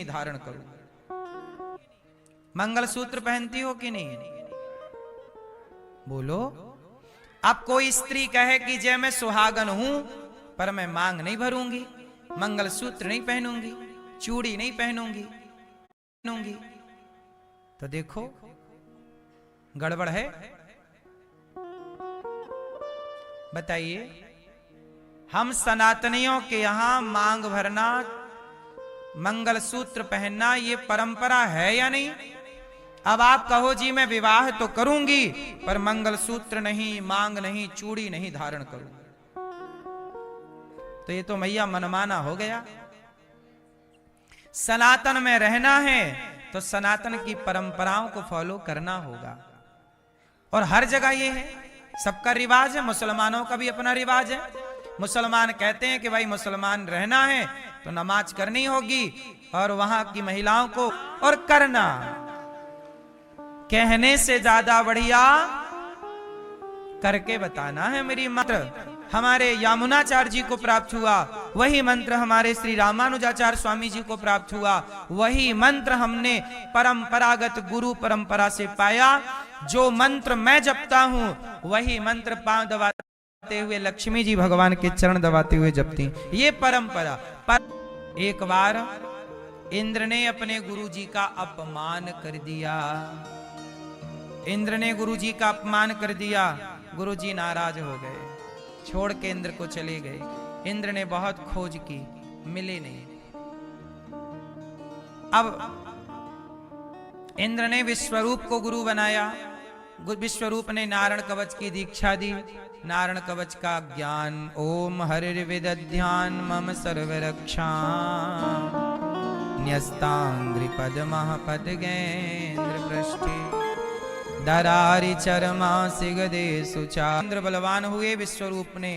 नहीं धारण करूं। मंगलसूत्र पहनती हो कि नहीं? बोलो। अब कोई स्त्री कहे कि जय मैं सुहागन हूं पर मैं मांग नहीं भरूंगी, मंगलसूत्र नहीं पहनूंगी, चूड़ी नहीं पहनूंगी, तो देखो गड़बड़ है। बताइए, हम सनातनियों के यहां मांग भरना, मंगलसूत्र पहनना ये परंपरा है या नहीं? अब आप कहो जी मैं विवाह तो करूंगी पर मंगलसूत्र नहीं, मांग नहीं, चूड़ी नहीं धारण करूं, तो ये तो मैया मनमाना हो गया। सनातन में रहना है तो सनातन की परंपराओं को फॉलो करना होगा। और हर जगह ये है, सबका रिवाज है, मुसलमानों का भी अपना रिवाज है। मुसलमान कहते हैं कि भाई मुसलमान रहना है तो नमाज करनी होगी, और वहां की महिलाओं को और करना, कहने से ज्यादा बढ़िया करके बताना है। मेरी मंत्र हमारे यामुनाचार्य जी को प्राप्त हुआ, वही मंत्र हमारे श्री रामानुजाचार्य स्वामी जी को प्राप्त हुआ, वही मंत्र हमने परंपरागत गुरु परंपरा से पाया। जो मंत्र मैं जपता हूं वही मंत्र पांव दबाते हुए लक्ष्मी जी भगवान के चरण दबाते हुए जपती, ये परंपरा। पर एक बार इंद्र ने अपने गुरु जी का अपमान कर दिया, इंद्र ने गुरु जी का अपमान कर दिया। गुरु जी नाराज हो गए, छोड़ के इंद्र को चले गए। इंद्र ने बहुत खोज की, मिले नहीं। अब इंद्र ने विश्वरूप को गुरु बनाया। विश्वरूप ने नारायण कवच की दीक्षा दी। नारायण कवच का ज्ञान, ओम हरिर्विदध्यान मम सर्वरक्षा न्यस्तांग्रि पद्मः पद्गेन्द्र पृष्ठे दरारि चरमा सिगदे सुचा। इंद्र बलवान हुए। विश्वरूप ने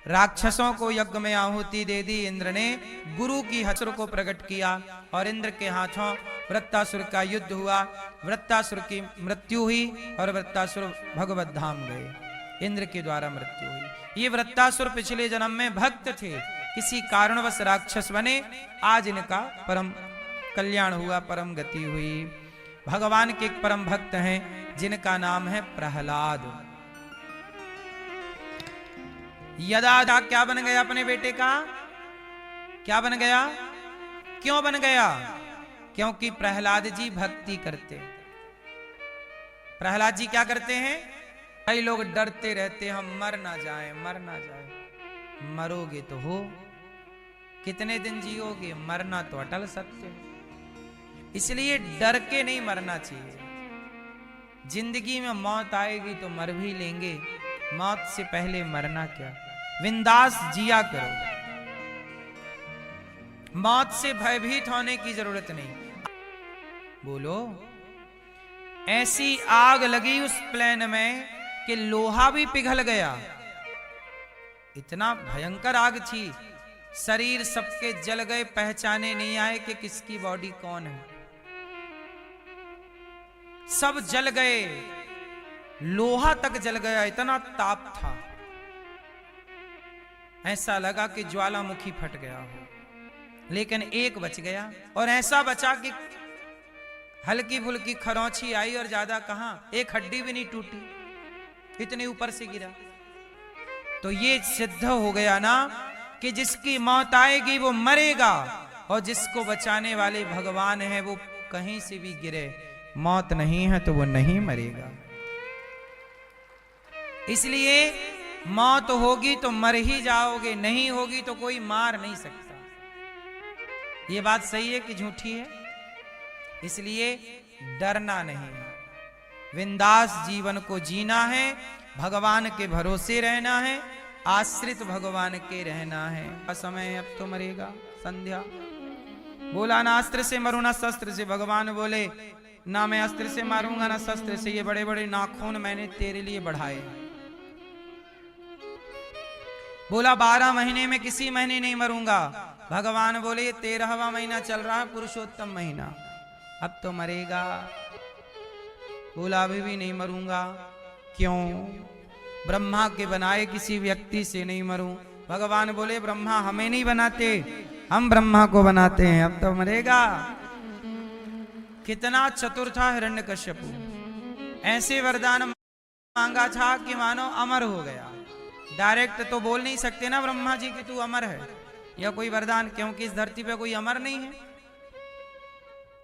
राक्षसों को यज्ञ में आहुति दे दी। इंद्र ने गुरु की हसर को प्रकट किया और इंद्र के हाथों वृत्तासुर का युद्ध हुआ। वृत्तासुर की मृत्यु हुई और वृत्तासुर भगवत धाम गए। इंद्र के द्वारा मृत्यु हुई। ये वृत्तासुर पिछले जन्म में भक्त थे, किसी कारणवश राक्षस बने, आज इनका परम कल्याण हुआ, परम गति हुई। भगवान के एक परम भक्त हैं जिनका नाम है प्रहलाद। यदा क्या बन गया अपने बेटे का? क्या बन गया? क्यों बन गया? क्योंकि प्रहलाद जी भक्ति करते। प्रहलाद जी क्या करते हैं? कई लोग डरते रहते, हम मर ना जाए, मर ना जाए। मरोगे तो हो, कितने दिन जियोगे? मरना तो अटल सत्य है। इसलिए डर के नहीं मरना चाहिए। जिंदगी में मौत आएगी तो मर भी लेंगे, मौत से पहले मरना क्या। बिंदास जिया करो, मौत से भयभीत होने की जरूरत नहीं। बोलो। ऐसी आग लगी उस प्लेन में कि लोहा भी पिघल गया, इतना भयंकर आग थी। शरीर सबके जल गए, पहचाने नहीं आए कि किसकी बॉडी कौन है। सब जल गए, लोहा तक जल गया, इतना ताप था। ऐसा लगा कि ज्वालामुखी फट गया हो। लेकिन एक बच गया, और ऐसा बचा कि हल्की फुल्की खरोंची आई और ज्यादा कहां, एक हड्डी भी नहीं टूटी, इतने ऊपर से गिरा। तो ये सिद्ध हो गया ना कि जिसकी मौत आएगी वो मरेगा, और जिसको बचाने वाले भगवान है वो कहीं से भी गिरे, मौत नहीं है तो वो नहीं मरेगा। इसलिए मौत होगी तो मर ही जाओगे, नहीं होगी तो कोई मार नहीं सकता। ये बात सही है कि झूठी है? इसलिए डरना नहीं है, बिंदास जीवन को जीना है, भगवान के भरोसे रहना है, आश्रित भगवान के रहना है। समय अब तो मरेगा। संध्या बोला ना अस्त्र से मरू ना शस्त्र से। भगवान बोले ना मैं अस्त्र से मारूंगा ना शस्त्र से, ये बड़े बड़े नाखून मैंने तेरे लिए बढ़ाए। बोला 12 महीने में किसी महीने नहीं मरूंगा। भगवान बोले 13वां महीना चल रहा है, पुरुषोत्तम महीना, अब तो मरेगा। बोला अभी भी नहीं मरूंगा। क्यों? ब्रह्मा के बनाए किसी व्यक्ति से नहीं मरूं। भगवान बोले ब्रह्मा हमें नहीं बनाते, हम ब्रह्मा को बनाते हैं, अब तो मरेगा। कितना चतुर था हिरण्यकश्यपु, ऐसे वरदान मांगा था कि मानो अमर हो गया। डायरेक्ट तो बोल नहीं सकते ना ब्रह्मा जी कि तू अमर है, या कोई वरदान, क्योंकि इस धरती पे कोई अमर नहीं है।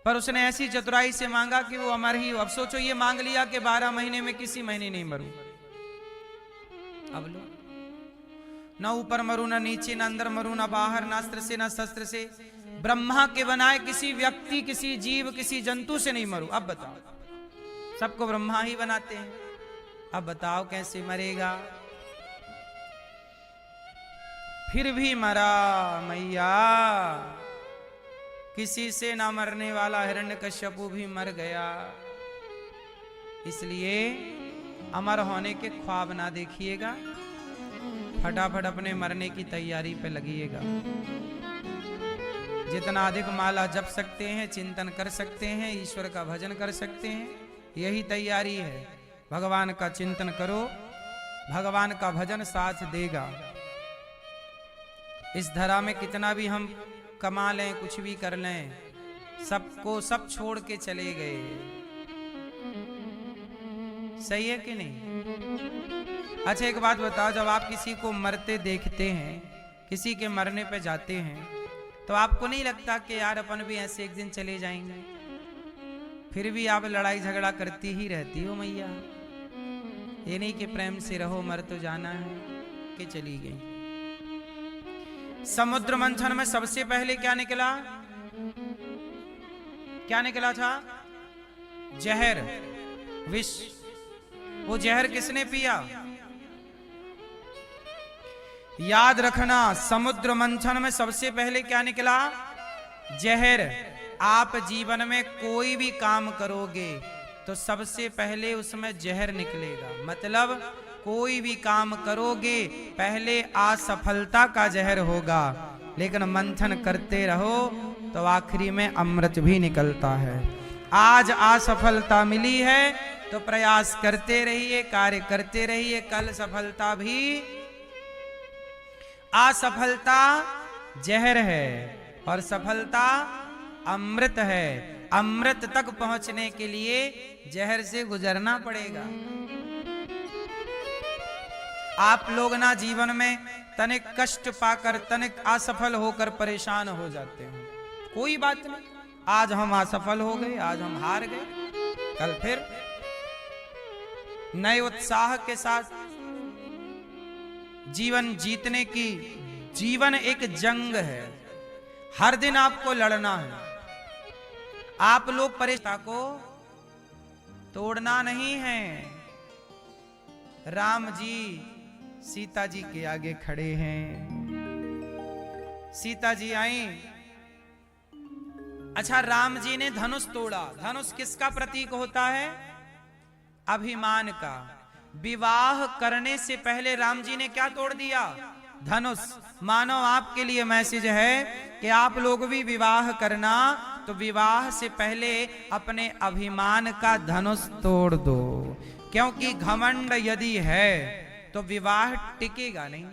पर उसने ऐसी चतुराई से मांगा कि वो अमर ही हो। अब सोचो, ये मांग लिया कि 12 महीने में किसी महीने नहीं मरूं। अब लो, न ऊपर मरू, न नीचे, न अंदर मरू, न बाहर, न अस्त्र से न शस्त्र से, ब्रह्मा के बनाए किसी व्यक्ति, किसी जीव, किसी जंतु से नहीं मरू। अब बताओ, सबको ब्रह्मा ही बनाते हैं, अब बताओ कैसे मरेगा। फिर भी मरा मैया, किसी से ना मरने वाला हिरण्यकश्यपु भी मर गया। इसलिए अमर होने के ख्वाब ना देखिएगा, फटाफट अपने मरने की तैयारी पे लगिएगा। जितना अधिक माला जप सकते हैं, चिंतन कर सकते हैं, ईश्वर का भजन कर सकते हैं, यही तैयारी है। भगवान का चिंतन करो, भगवान का भजन साथ देगा। इस धरा में कितना भी हम कमा लें, कुछ भी कर लें, सबको सब छोड़ के चले गए। सही है कि नहीं? अच्छा एक बात बताओ, जब आप किसी को मरते देखते हैं, किसी के मरने पे जाते हैं, तो आपको नहीं लगता कि यार अपन भी ऐसे एक दिन चले जाएंगे? फिर भी आप लड़ाई झगड़ा करती ही रहती हो मैया। ये नहीं कि प्रेम से रहो, मर तो जाना है, कि चली गई। समुद्र मंथन में सबसे पहले क्या निकला? क्या निकला था? जहर, विष। वो जहर किसने पिया? याद रखना, समुद्र मंथन में सबसे पहले क्या निकला? जहर। आप जीवन में कोई भी काम करोगे तो सबसे पहले उसमें जहर निकलेगा। मतलब कोई भी काम करोगे पहले असफलता का जहर होगा, लेकिन मंथन करते रहो तो आखिरी में अमृत भी निकलता है। आज असफलता मिली है तो प्रयास करते रहिए, कार्य करते रहिए, कल सफलता भी। असफलता जहर है और सफलता अमृत है। अमृत तक पहुंचने के लिए जहर से गुजरना पड़ेगा। आप लोग ना जीवन में तनिक कष्ट पाकर, तनिक असफल होकर परेशान हो जाते हैं। कोई बात नहीं, आज हम असफल हो गए, आज हम हार गए, कल फिर नए उत्साह के साथ जीवन जीतने की। जीवन एक जंग है, हर दिन आपको लड़ना है। आप लोग परेशान को तोड़ना नहीं है। राम जी सीता जी के आगे खड़े हैं। सीता जी आई। अच्छा, राम जी ने धनुष तोड़ा। धनुष किसका प्रतीक होता है? अभिमान का। विवाह करने से पहले राम जी ने क्या तोड़ दिया? धनुष। मानो आपके लिए मैसेज है कि आप लोग भी विवाह करना तो विवाह से पहले अपने अभिमान का धनुष तोड़ दो, क्योंकि घमंड यदि है तो विवाह टिकेगा नहीं।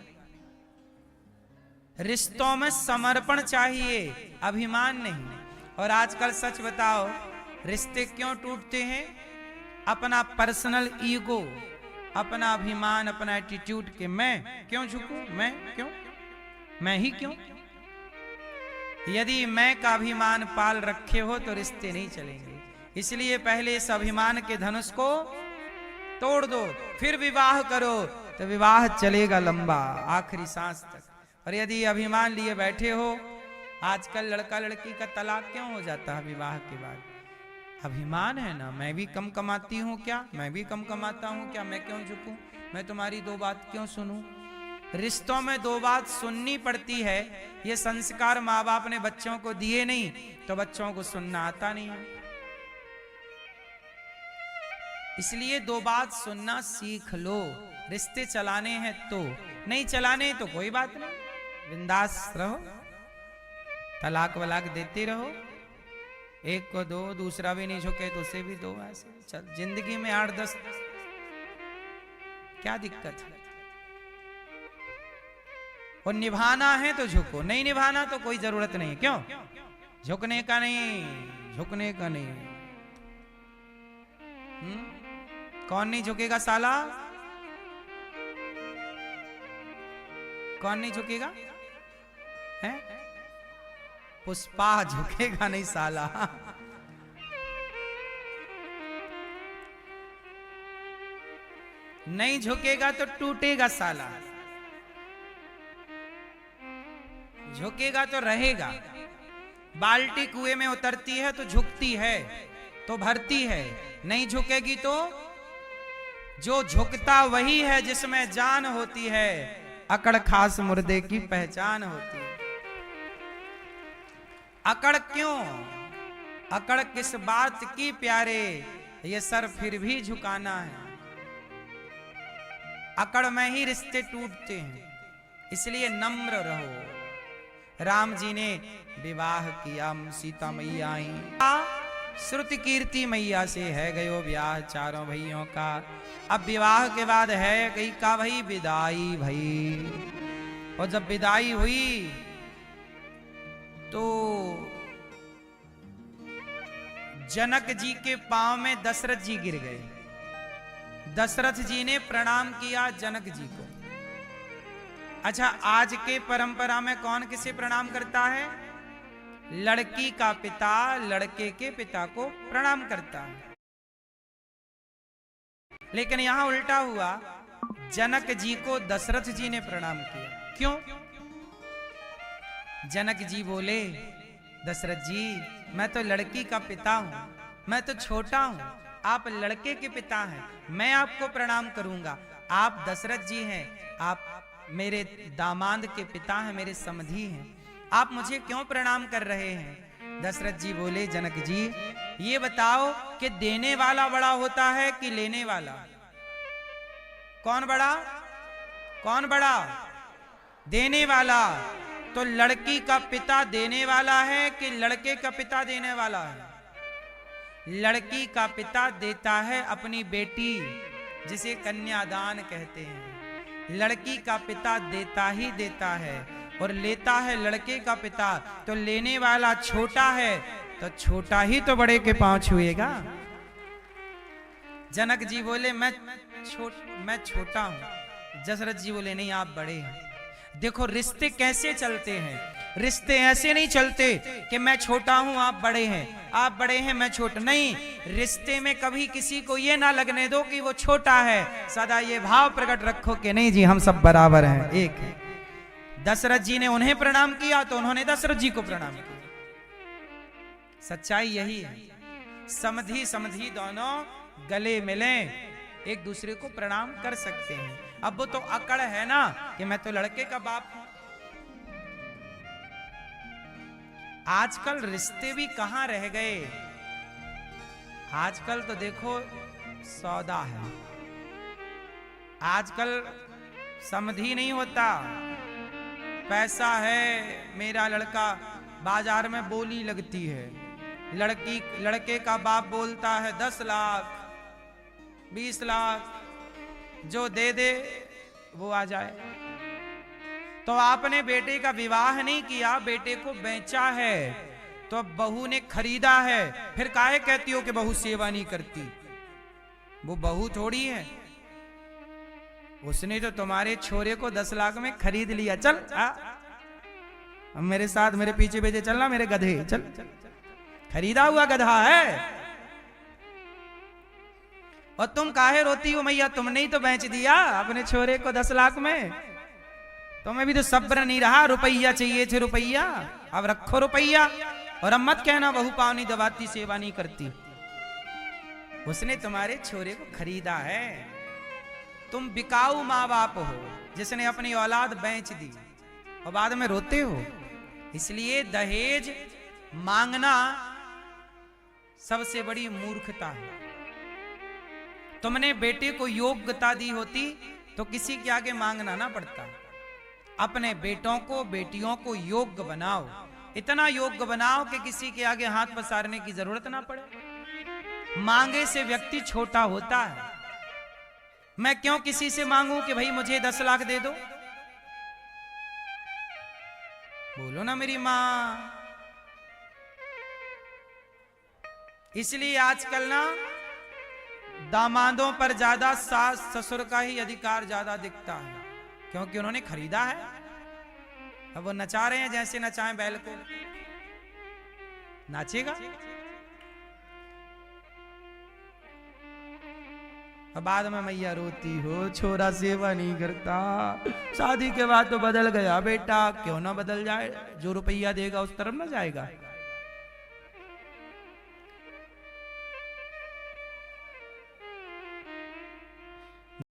रिश्तों में समर्पण चाहिए, अभिमान नहीं। और आजकल सच बताओ, रिश्ते क्यों टूटते हैं? अपना पर्सनल ईगो, अपना अभिमान, अपना एटीट्यूड के मैं क्यों झुकूं, मैं क्यों, मैं ही क्यों। यदि मैं का अभिमान पाल रखे हो तो रिश्ते नहीं चलेंगे। इसलिए पहले इस अभिमान के धनुष को तोड़ दो, फिर विवाह करो तो विवाह चलेगा लंबा, आखिरी सांस तक। और यदि अभिमान लिए बैठे हो, आजकल लड़का लड़की का तलाक क्यों हो जाता है विवाह के बाद? अभिमान है ना, मैं भी कम कमाती हूँ क्या, मैं भी कम कमाता हूँ क्या, मैं क्यों झुकूं, मैं तुम्हारी दो बात क्यों सुनूं। रिश्तों में दो बात सुननी पड़ती है। ये संस्कार माँ बाप ने बच्चों को दिए नहीं तो बच्चों को सुनना आता नहीं है। इसलिए दो बात सुनना सीख लो। रिश्ते चलाने हैं तो, नहीं चलाने तो कोई बात नहीं, बिंदास रहो, तलाक वलाक देते रहो। एक को दो, दूसरा भी नहीं झुके तो उसे भी दो। ऐसे चल, जिंदगी में 8-10 क्या दिक्कत है? और निभाना है तो झुको, नहीं निभाना तो कोई जरूरत नहीं। क्यों? झुकने का नहीं, झुकने का नहीं। कौन नहीं झुकेगा साला? कौन नहीं झुकेगा? है? पुष्पा झुकेगा नहीं साला। नहीं झुकेगा तो टूटेगा साला, झुकेगा तो रहेगा। बाल्टी कुएं में उतरती है तो झुकती है, तो भरती है, नहीं झुकेगी तो जो झुकता वही है जिसमें जान होती है। अकड़ खास मुर्दे की पहचान होती है। अकड़ क्यों? अकड़ किस बात की प्यारे, ये सर फिर भी झुकाना है। अकड़ में ही रिश्ते टूटते हैं, इसलिए नम्र रहो। राम जी ने विवाह किया, सीता मैया आई, श्रुति कीर्ति मैया से है गयो ब्याह चारों भाइयों का। अब विवाह के बाद है गई का भाई विदाई भाई। और जब विदाई हुई तो जनक जी के पांव में दशरथ जी गिर गए। दशरथ जी ने प्रणाम किया जनक जी को। अच्छा, आज के परंपरा में कौन किसे प्रणाम करता है? लड़की का पिता लड़के के पिता को प्रणाम करता है। लेकिन यहां उल्टा हुआ, जनक जी को दशरथ जी ने प्रणाम किया। क्यों? जनक जी बोले, दशरथ जी मैं तो लड़की का पिता हूं, मैं तो छोटा हूं, आप लड़के के पिता हैं, मैं आपको प्रणाम करूंगा। आप दशरथ जी हैं, आप मेरे दामाद के पिता हैं, मेरे समधी हैं, आप मुझे क्यों प्रणाम कर रहे हैं? दशरथ जी बोले, जनक जी ये बताओ कि देने वाला बड़ा होता है कि लेने वाला? कौन बड़ा? कौन बड़ा? देने वाला। तो लड़की का पिता देने वाला है कि लड़के का पिता देने वाला है? लड़की का पिता देता है अपनी बेटी, जिसे कन्यादान कहते हैं। लड़की का पिता देता ही देता है और लेता है लड़के का पिता। तो लेने वाला छोटा है तो छोटा ही तो बड़े के पांव छुएगा। जनक जी बोले मैं छोटा हूं। दशरथ जी बोले नहीं, आप बड़े हैं। देखो रिश्ते कैसे चलते हैं। रिश्ते ऐसे नहीं चलते कि मैं छोटा हूं आप बड़े हैं, आप बड़े हैं मैं छोटा। नहीं, रिश्ते में कभी किसी को ये ना लगने दो कि वो छोटा है। सदा ये भाव प्रकट रखो कि नहीं जी हम सब बराबर हैं, एक है। दशरथ जी ने उन्हें प्रणाम किया तो उन्होंने दशरथ जी को प्रणाम किया। सच्चाई यही है। समधी समधी दोनों गले मिले, एक दूसरे को प्रणाम कर सकते हैं। अब वो तो अकड़ है ना कि मैं तो लड़के का बाप हूं। आजकल रिश्ते भी कहां रह गए। आजकल तो देखो सौदा है। आजकल समधी नहीं होता। पैसा है, मेरा लड़का, बाजार में बोली लगती है। लड़के का बाप बोलता है 10 लाख 20 लाख, जो दे दे वो आ जाए। तो आपने बेटे का विवाह नहीं किया, बेटे को बेचा है, तो बहू ने खरीदा है, फिर काहे कहती हो कि बहू सेवा नहीं करती? वो बहू थोड़ी है, उसने तो तुम्हारे छोरे को 10 लाख में खरीद लिया। चल अब मेरे साथ मेरे पीछे पीछे चलना मेरे गधे, चल, चल, चल। खरीदा हुआ गधा है। और तुम काहे रोती हो मैया, तुमने ही तो बेच दिया अपने छोरे को 10 लाख में। तुम्हें भी तो सब्र नहीं रहा, रुपया चाहिए थे रुपया, अब रखो रुपया। और अब मत कहना बहू पाँव नहीं दबाती सेवा नहीं करती। उसने तुम्हारे छोरे को खरीदा है। तुम बिकाऊ माँ बाप हो जिसने अपनी औलाद बेच दी और बाद में रोते हो। इसलिए दहेज मांगना सबसे बड़ी मूर्खता है। तुमने बेटे को योग्यता दी होती तो किसी के आगे मांगना ना पड़ता। अपने बेटों को बेटियों को योग्य बनाओ, इतना योग्य बनाओ कि किसी के आगे हाथ पसारने की जरूरत ना पड़े। मांगे से व्यक्ति छोटा होता है। मैं क्यों किसी से मांगूं कि भाई मुझे 10 लाख दे दो? बोलो ना मेरी माँ। इसलिए आजकल ना दामादों पर ज्यादा सास ससुर का ही अधिकार ज्यादा दिखता है, क्योंकि उन्होंने खरीदा है। अब वो नचा रहे हैं जैसे नचाएं बैल को, नाचेगा। अब बाद में मैया रोती हो छोरा सेवा नहीं करता, शादी के बाद तो बदल गया बेटा। क्यों ना बदल जाए, जो रुपया देगा उस तरफ ना जाएगा।